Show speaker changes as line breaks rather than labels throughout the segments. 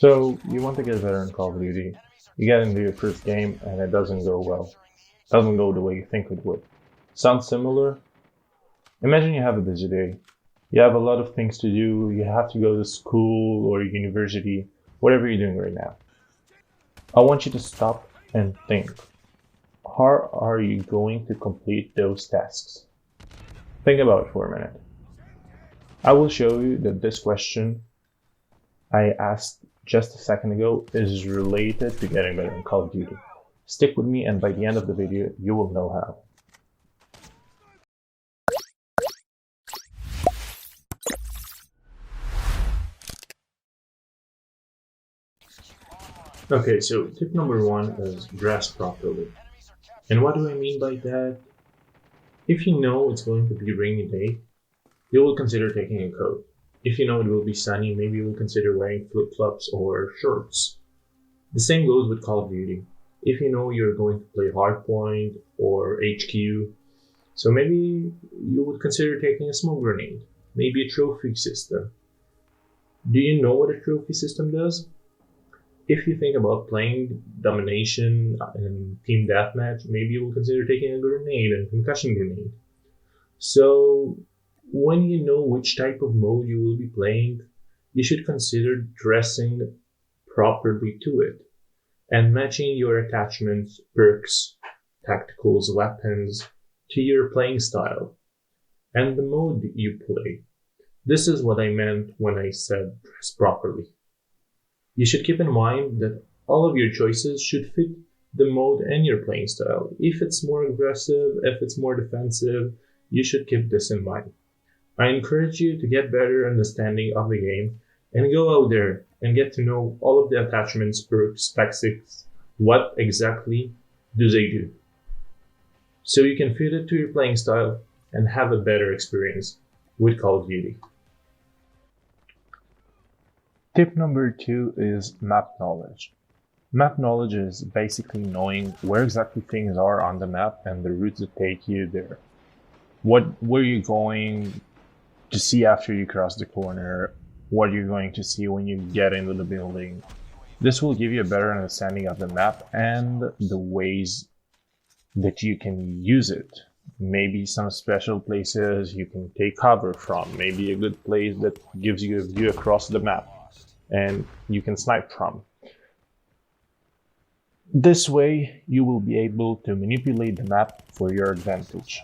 So you want to get better in Call of Duty. You get into your first game and it doesn't go well. Doesn't go the way you think it would. Sounds similar? Imagine you have a busy day. You have a lot of things to do. You have to go to school or university, whatever you're doing right now. I want you to stop and think. How are you going to complete those tasks? Think about it for a minute. I will show you that this question I asked just a second ago is related to getting better in Call of Duty. Stick with me and by the end of the video, you will know how. Okay, so tip number one is dress properly. And what do I mean by that? If you know it's going to be a rainy day, you will consider taking a coat. If you know it will be sunny, maybe you will consider wearing flip-flops or shorts. The same goes with Call of Duty. If you know you're going to play Hardpoint or HQ, so maybe you would consider taking a smoke grenade, maybe a trophy system. Do you know what a trophy system does? If you think about playing domination and team deathmatch, maybe you will consider taking a grenade and concussion grenade. So when you know which type of mode you will be playing, you should consider dressing properly to it and matching your attachments, perks, tacticals, weapons to your playing style and the mode that you play. This is what I meant when I said dress properly. You should keep in mind that all of your choices should fit the mode and your playing style. If it's more aggressive, if it's more defensive, you should keep this in mind. I encourage you to get better understanding of the game and go out there and get to know all of the attachments, perks, tactics, what exactly do they do. So you can fit it to your playing style and have a better experience with Call of Duty. Tip number two is map knowledge. Map knowledge is basically knowing where exactly things are on the map and the routes that take you there. Where you're going to see after you cross the corner, what you're going to see when you get into the building. This will give you a better understanding of the map and the ways that you can use it. Maybe some special places you can take cover from, maybe a good place that gives you a view across the map and you can snipe from. This way, you will be able to manipulate the map for your advantage.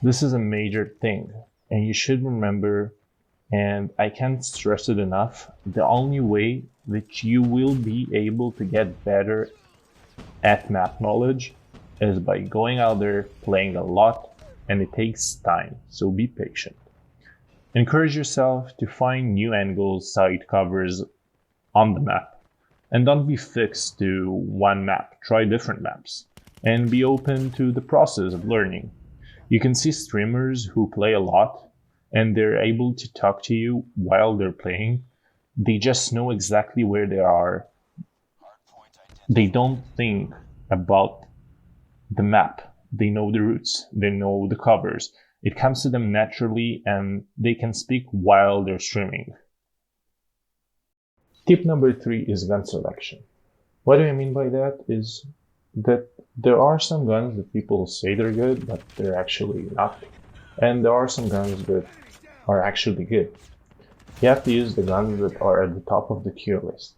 This is a major thing, and you should remember, and I can't stress it enough, the only way that you will be able to get better at map knowledge is by going out there, playing a lot, and it takes time, so be patient. Encourage yourself to find new angles, side covers on the map, and don't be fixed to one map. Try different maps, and be open to the process of learning. You can see streamers who play a lot, and they're able to talk to you while they're playing. They just know exactly where they are. They don't think about the map. They know the routes. They know the covers. It comes to them naturally, and they can speak while they're streaming. Tip number three is gun selection. What do I mean by that is that there are some guns that people say they're good, but they're actually not. And there are some guns that are actually good. You have to use the guns that are at the top of the tier list.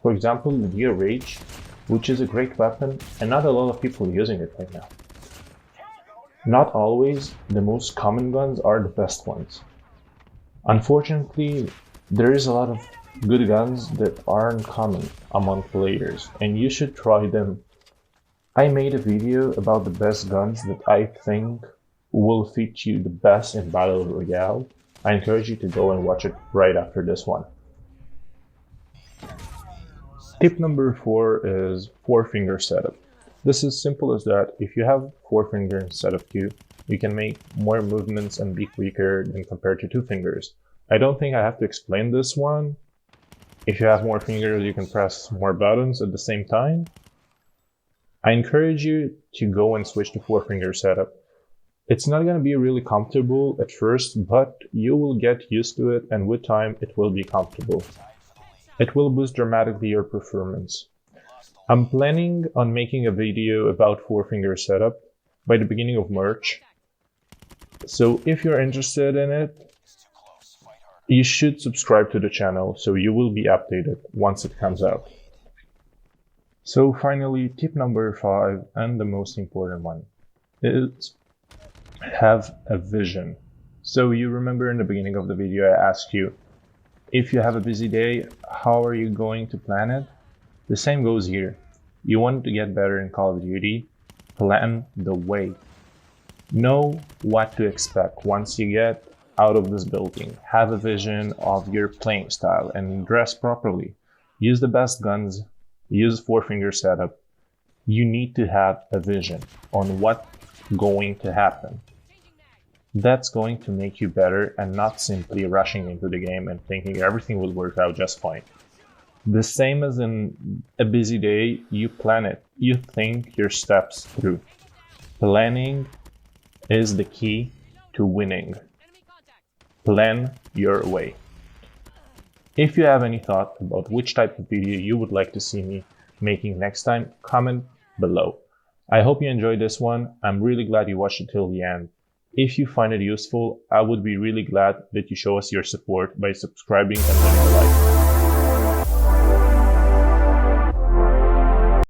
For example, the Deer Rage, which is a great weapon, and not a lot of people are using it right now. Not always the most common guns are the best ones. Unfortunately, there is a lot of good guns that aren't common among players, and you should try them. I made a video about the best guns that I think will fit you the best in Battle Royale. I encourage you to go and watch it right after this one. Tip number four is 4-finger setup. This is simple as that. If you have 4 fingers instead of 2, you can make more movements and be quicker than compared to 2 fingers. I don't think I have to explain this one. If you have more fingers, you can press more buttons at the same time. I encourage you to go and switch to 4-finger setup. It's not going to be really comfortable at first, but you will get used to it, and with time it will be comfortable. It will boost dramatically your performance. I'm planning on making a video about four-finger setup by the beginning of March. So if you're interested in it, you should subscribe to the channel so you will be updated once it comes out. So finally, tip number 5, and the most important one, is have a vision. So you remember in the beginning of the video I asked you, if you have a busy day, how are you going to plan it? The same goes here. You want to get better in Call of Duty, plan the way. Know what to expect once you get out of this building. Have a vision of your playing style and dress properly. Use the best guns, use four-finger setup. You need to have a vision on what's going to happen. That's going to make you better and not simply rushing into the game and thinking everything will work out just fine. The same as in a busy day, you plan it. You think your steps through. Planning is the key to winning. Plan your way. If you have any thought about which type of video you would like to see me making next time, comment below. I hope you enjoyed this one. I'm really glad you watched it till the end. If you find it useful, I would be really glad that you show us your support by subscribing and leaving a like.